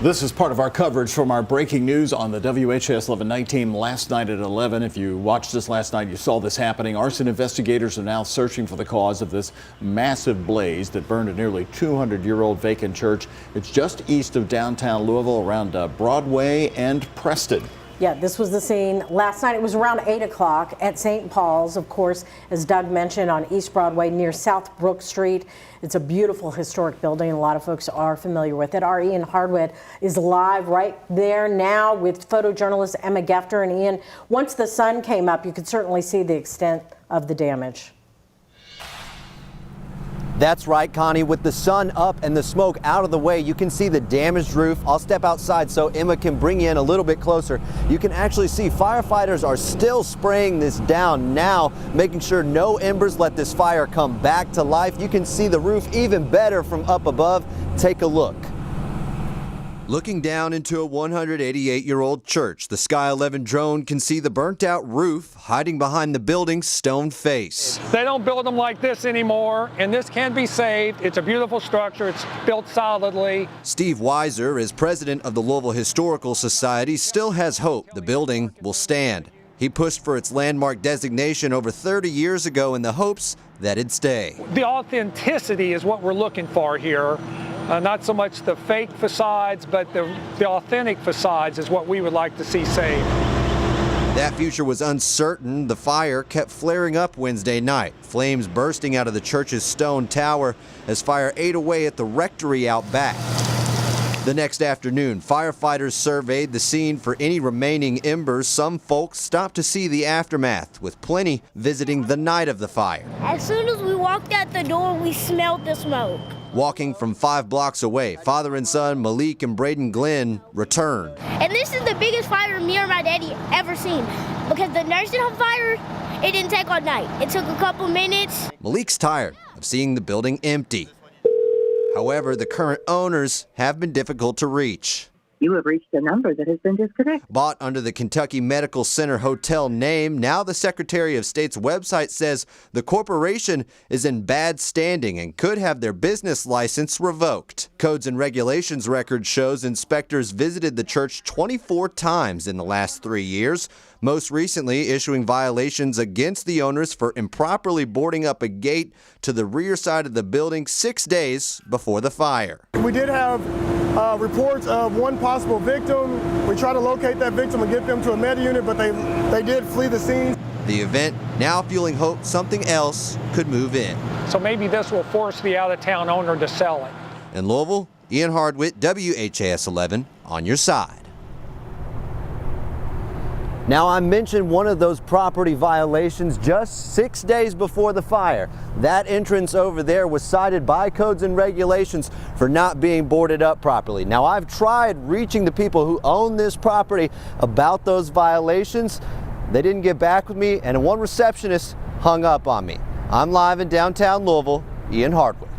This is part of our coverage from our breaking news on the WHAS 11 team last night at 11. If you watched this last night, you saw this happening. Arson investigators are now searching for the cause of this massive blaze that burned a nearly 200-year-old vacant church. It's just east of downtown Louisville around Broadway and Preston. Yeah, this was the scene last night. It was around 8 o'clock at St. Paul's, of course, as Doug mentioned, on East Broadway near South Brook Street. It's a beautiful historic building. A lot of folks are familiar with it. Our Ian Hardwick is live right there now with photojournalist Emma Gefter. And Ian, once the sun came up, you could certainly see the extent of the damage. That's right, Connie. With the sun up and the smoke out of the way, you can see the damaged roof. I'll step outside so Emma can bring you in a little bit closer. You can actually see firefighters are still spraying this down now, making sure no embers let this fire come back to life. You can see the roof even better from up above. Take a look. Looking down into a 188-year-old church, the Sky 11 drone can see the burnt-out roof hiding behind the building's stone face. They don't build them like this anymore, and this can be saved. It's a beautiful structure. It's built solidly. Steve Weiser, as president of the Louisville Historical Society, still has hope the building will stand. He pushed for its landmark designation over 30 years ago in the hopes that it'd stay. The authenticity is what we're looking for here. Not so much the fake facades, but the authentic facades is what we would like to see saved. That future was uncertain. The fire kept flaring up Wednesday night, flames bursting out of the church's stone tower as fire ate away at the rectory out back. The next afternoon, firefighters surveyed the scene for any remaining embers. Some folks stopped to see the aftermath, with plenty visiting the night of the fire. As soon as we walked out the door, we smelled the smoke. Walking from 5 blocks away, father and son Malik and Braden Glenn returned. And this is the biggest fire me or my daddy ever seen, because the nursing home fire, it didn't take all night. It took a couple minutes. Malik's tired of seeing the building empty. However, the current owners have been difficult to reach. You have reached a number that has been disconnected. Bought under the Kentucky Medical Center Hotel name, now the Secretary of State's website says the corporation is in bad standing and could have their business license revoked. Codes and Regulations record shows inspectors visited the church 24 times in the last 3 years, most recently issuing violations against the owners for improperly boarding up a gate to the rear side of the building 6 days before the fire. We did have reports of one possible victim. We tried to locate that victim and get them to a med unit, but they did flee the scene. The event now fueling hope something else could move in. So maybe this will force the out-of-town owner to sell it. In Louisville, Ian Hardwick, WHAS 11, on your side. Now, I mentioned one of those property violations just 6 days before the fire. That entrance over there was cited by Codes and Regulations for not being boarded up properly. Now, I've tried reaching the people who own this property about those violations. They didn't get back with me, and one receptionist hung up on me. I'm live in downtown Louisville, Ian Hardwick.